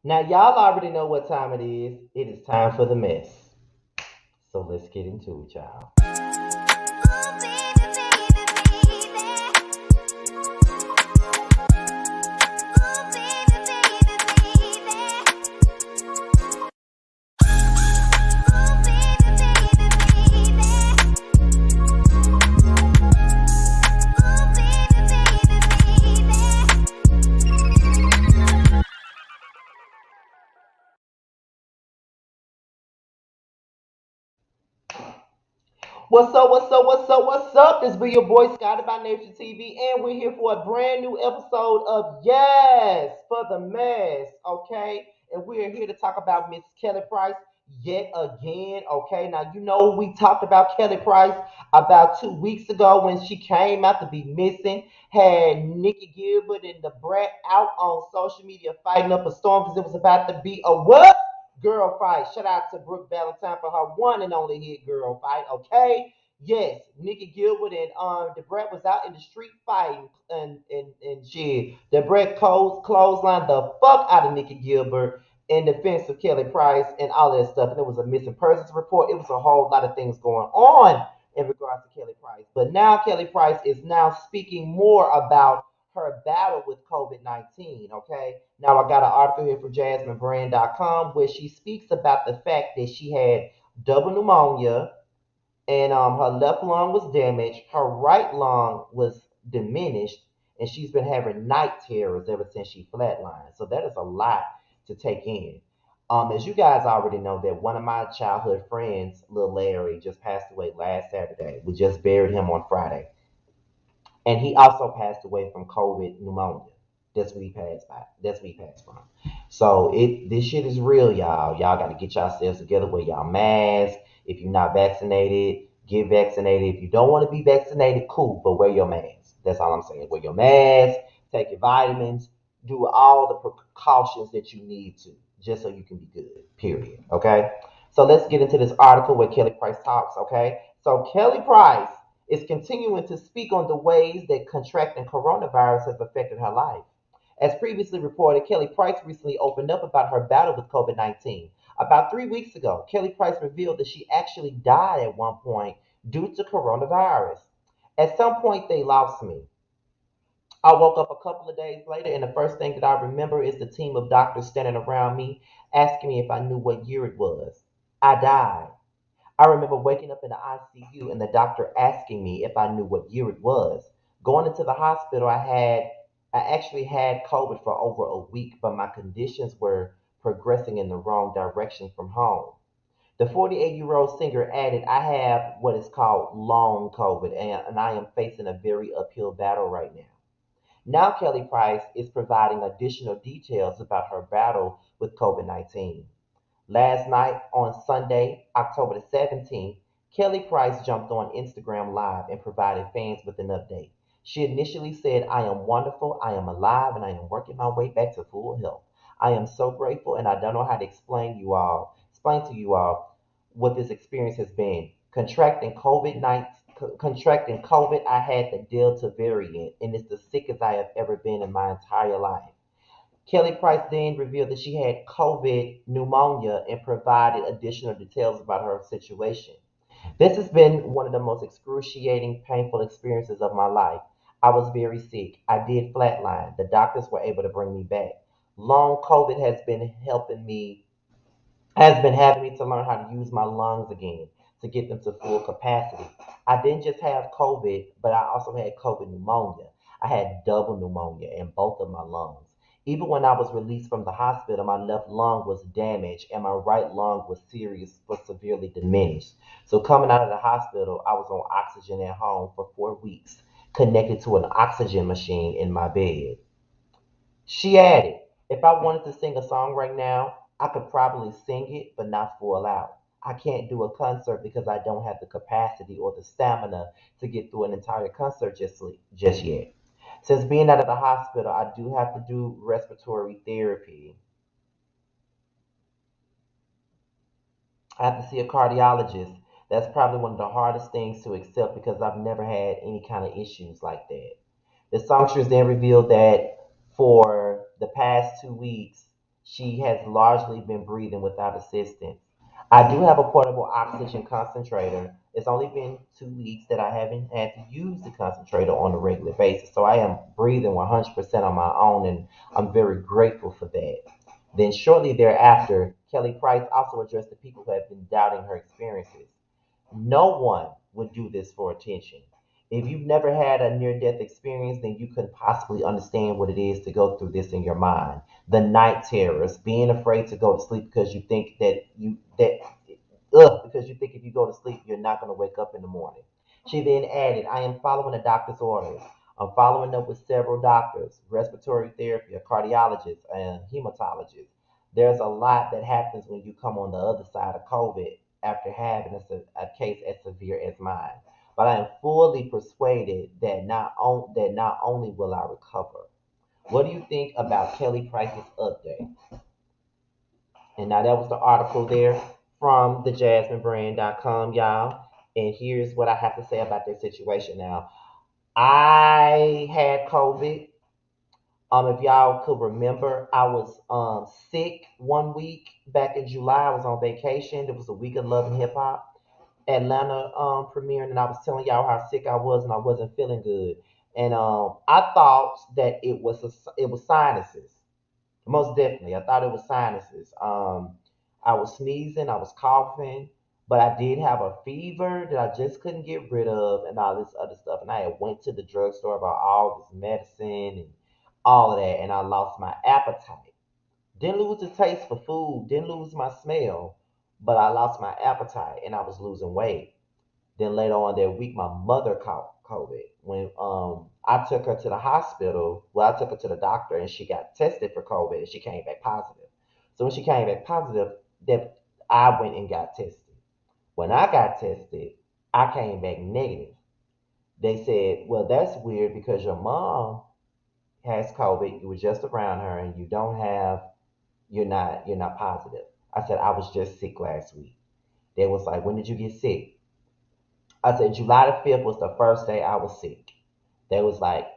Now, y'all already know what time it is. It is time for the mess. So let's get into it, y'all. What's up, what's up, what's up, what's up? This be your boy Scotty by Nature TV, and we're here for a brand new episode of Yes for the Mess, okay? And we're here to talk about Miss Kelly Price yet again, okay? Now, you know, we talked about Kelly Price about 2 weeks ago when she came out to be missing, had Nikki Gilbert and the brat out on social media fighting up a storm because it was about to be a what? Girl fight. Shout out to Brooke Valentine for her one and only hit girl fight. Okay. Yes, Nikki Gilbert and Debret was out in the street fighting and shit. Debret clotheslined the fuck out of Nikki Gilbert in defense of Kelly Price and all that stuff. And it was a missing persons report. It was a whole lot of things going on in regards to Kelly Price. But now Kelly Price is now speaking more about her battle with COVID 19. Okay. Now, I got an article here from JasmineBrand.com where she speaks about the fact that she had double pneumonia and her left lung was damaged, her right lung was diminished, and she's been having night terrors ever since she flatlined. So that is a lot to take in. As you guys already know, that one of my childhood friends, Lil Larry, just passed away last Saturday. We just buried him on Friday. And he also passed away from COVID pneumonia. That's what he passed by. That's what he passed from. So this shit is real, y'all. Y'all got to get yourselves together. Wear y'all mask. If you're not vaccinated, get vaccinated. If you don't want to be vaccinated, cool, but wear your mask. That's all I'm saying. Wear your mask. Take your vitamins. Do all the precautions that you need to, just so you can be good. Period. Okay. So let's get into this article where Kelly Price talks. Okay. So Kelly Price is continuing to speak on the ways that contracting coronavirus has affected her life. As previously reported, Kelly Price recently opened up about her battle with COVID 19. About 3 weeks ago, Kelly Price revealed that she actually died at one point due to coronavirus. At some point, they lost me. I woke up a couple of days later, and the first thing that I remember is the team of doctors standing around me asking me if I knew what year it was. I died. I remember waking up in the ICU and the doctor asking me if I knew what year it was. Going into the hospital, I actually had COVID for over a week, but my conditions were progressing in the wrong direction from home. The 48-year-old singer added, I have what is called long COVID, and I am facing a very uphill battle right now. Now, Kelly Price is providing additional details about her battle with COVID 19. Last night on Sunday, October the 17th, Kelly Price jumped on Instagram Live and provided fans with an update. She initially said, I am wonderful, I am alive, and I am working my way back to full health. I am so grateful, and I don't know how to explain to you all what this experience has been. Contracting COVID, I had the Delta variant, and it's the sickest I have ever been in my entire life. Kelly Price then revealed that she had COVID pneumonia and provided additional details about her situation. This has been one of the most excruciating, painful experiences of my life. I was very sick. I did flatline. The doctors were able to bring me back. Long COVID has been having me to learn how to use my lungs again to get them to full capacity. I didn't just have COVID, but I also had COVID pneumonia. I had double pneumonia in both of my lungs. Even when I was released from the hospital, my left lung was damaged and my right lung was severely diminished. So coming out of the hospital, I was on oxygen at home for 4 weeks, connected to an oxygen machine in my bed. She added, if I wanted to sing a song right now, I could probably sing it, but not full out. I can't do a concert because I don't have the capacity or the stamina to get through an entire concert just yet. Since being out of the hospital, I do have to do respiratory therapy. I have to see a cardiologist. That's probably one of the hardest things to accept because I've never had any kind of issues like that. The songstress then revealed that for the past 2 weeks, She has largely been breathing without assistance. I do have a portable oxygen concentrator. It's only been 2 weeks that I haven't had to use the concentrator on a regular basis. So I am breathing 100% on my own, and I'm very grateful for that. Then, shortly thereafter, Kelly Price also addressed the people who have been doubting her experiences. No one would do this for attention. If you've never had a near death experience, then you couldn't possibly understand what it is to go through this in your mind. The night terrors, being afraid to go to sleep because you think because you think if you go to sleep, you're not going to wake up in the morning. She then added, I am following a doctor's orders. I'm following up with several doctors, respiratory therapy, a cardiologist, and hematologist. There's a lot that happens when you come on the other side of COVID after having a case as severe as mine. But I am fully persuaded that not only will I recover. What do you think about Kelly Price's update? And now that was the article there from thejasminebrand.com, y'all. And here's what I have to say about this situation now. I had COVID. If y'all could remember, I was sick one week back in July. I was on vacation. It was a week of Love and Hip Hop Atlanta premiering, and I was telling y'all how sick I was and I wasn't feeling good. And I thought that it was sinuses. Most definitely. I thought it was sinuses. I was sneezing, I was coughing, but I did have a fever that I just couldn't get rid of and all this other stuff. And I had went to the drugstore about all this medicine and all of that, and I lost my appetite. Didn't lose the taste for food, didn't lose my smell, but I lost my appetite and I was losing weight. Then later on that week, my mother caught COVID. When I took her to the hospital, well, I took her to the doctor and she got tested for COVID and she came back positive. So when she came back positive, then I went and got tested. When I got tested, I came back negative. They said, well, that's weird because your mom has COVID. You were just around her and you're not positive. I said, I was just sick last week. They was like, when did you get sick? I said July the 5th was the first day I was sick. They was like,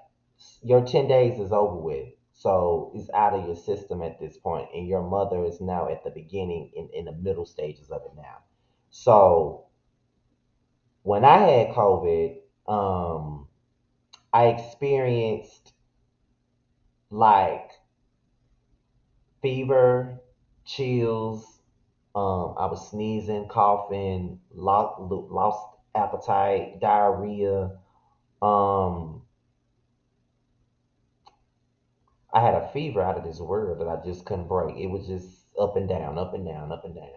your 10 days is over with. So it's out of your system at this point, and your mother is now at the beginning in the middle stages of it now. So when I had COVID, I experienced like fever, chills. I was sneezing, coughing, lost appetite, diarrhea. Um, I had a fever out of this world that I just couldn't break. It was just up and down, up and down, up and down.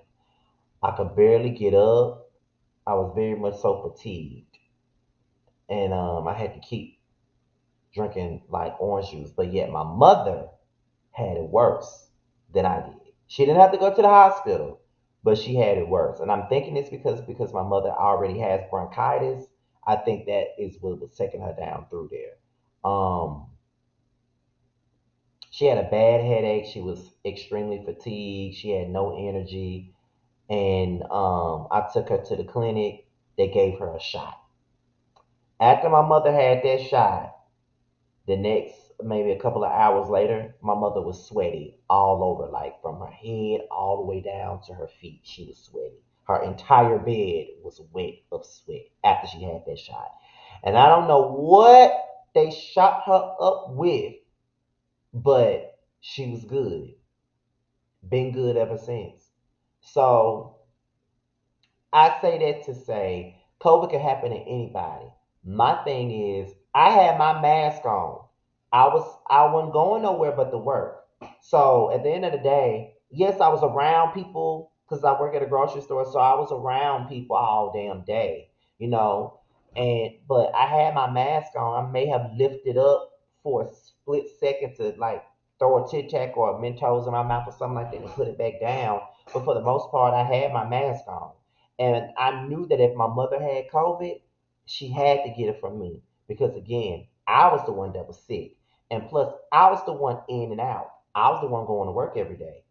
I could barely get up. I was very much so fatigued, and I had to keep drinking like orange juice. But yet my mother had it worse than I did. She didn't have to go to the hospital, but she had it worse. And I'm thinking it's because my mother already has bronchitis. I think that is what was taking her down through there. Um, she had a bad headache. She was extremely fatigued. She had no energy. And I took her to the clinic. They gave her a shot. After my mother had that shot, the next maybe a couple of hours later, my mother was sweaty all over, like from her head all the way down to her feet. She was sweaty. Her entire bed was wet of sweat after she had that shot. And I don't know what they shot her up with, but she was good. Been good ever since. So I say that to say COVID can happen to anybody. My thing is, I had my mask on. I wasn't going nowhere but to work. So at the end of the day, yes, I was around people because I work at a grocery store. So I was around people all damn day, you know. And but I had my mask on. I may have lifted up for a split second to like throw a Tic Tac or a Mentos in my mouth or something like that and put it back down. But for the most part, I had my mask on. And I knew that if my mother had COVID, she had to get it from me because again, I was the one that was sick. And plus, I was the one in and out. I was the one going to work every day.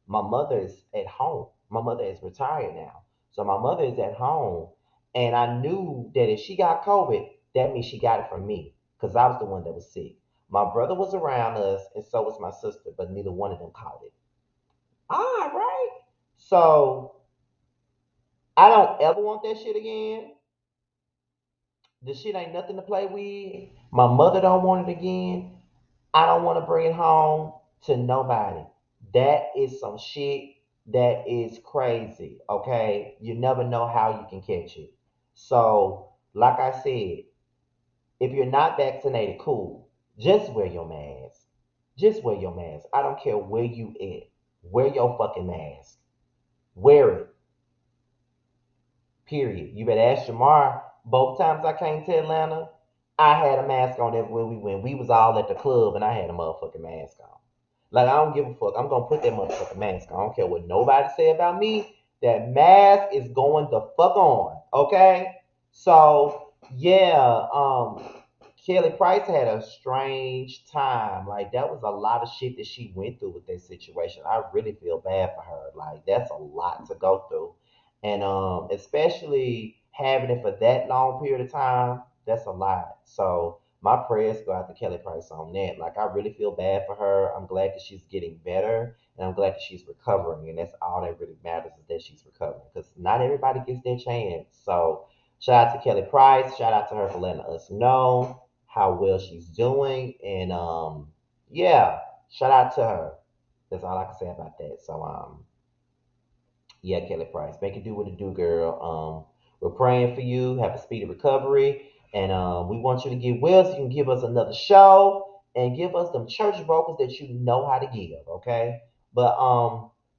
My mother is at home. My mother is retired now. So my mother is at home. And I knew that if she got COVID, that means she got it from me because I was the one that was sick. My brother was around us, and so was my sister, but neither one of them caught it. All right. So I don't ever want that shit again. The shit ain't nothing to play with. My mother don't want it again. I don't want to bring it home to nobody. That is some shit that is crazy. Okay, you never know how you can catch it. So, like I said, if you're not vaccinated, cool. Just wear your mask. Just wear your mask. I don't care where you at. Wear your fucking mask. Wear it. Period. You better ask Jamar. Both times I came to Atlanta, I had a mask on everywhere we went. We was all at the club and I had a motherfucking mask on. Like I don't give a fuck. I'm gonna put that motherfucking mask on. I don't care what nobody say about me. That mask is going the fuck on. Okay? So yeah, Kelly Price had a strange time. Like that was a lot of shit that she went through with that situation. I really feel bad for her. Like that's a lot to go through. And especially having it for that long period of time, that's a lot. So my prayers go out to Kelly Price on that. Like I really feel bad for her. I'm glad that she's getting better and I'm glad that she's recovering. And that's all that really matters is that she's recovering. Because not everybody gets their chance. So shout out to Kelly Price. Shout out to her for letting us know how well she's doing. And yeah, shout out to her. That's all I can say about that. So yeah, Kelly Price, make it do what it do, girl. We're praying for you. Have a speedy recovery, and we want you to get well so you can give us another show and give us some church vocals that you know how to give. Okay, but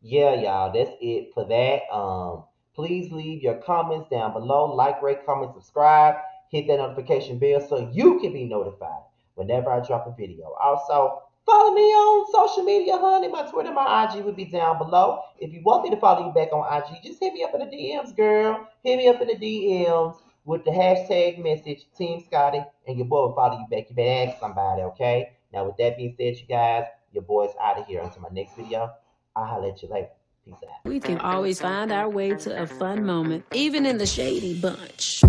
yeah, y'all, that's it for that. Please leave your comments down below. Like, rate, comment, subscribe. Hit that notification bell so you can be notified whenever I drop a video. Also, follow me on social media, honey. My Twitter, my IG will be down below. If you want me to follow you back on IG, just hit me up in the DMs, girl. Hit me up in the DMs with the hashtag message, Team Scotty, and your boy will follow you back. You better ask somebody, okay? Now, with that being said, you guys, your boy's out of here. Until my next video, I'll holler at you later. Peace out. We can always find our way to a fun moment, even in the shady bunch.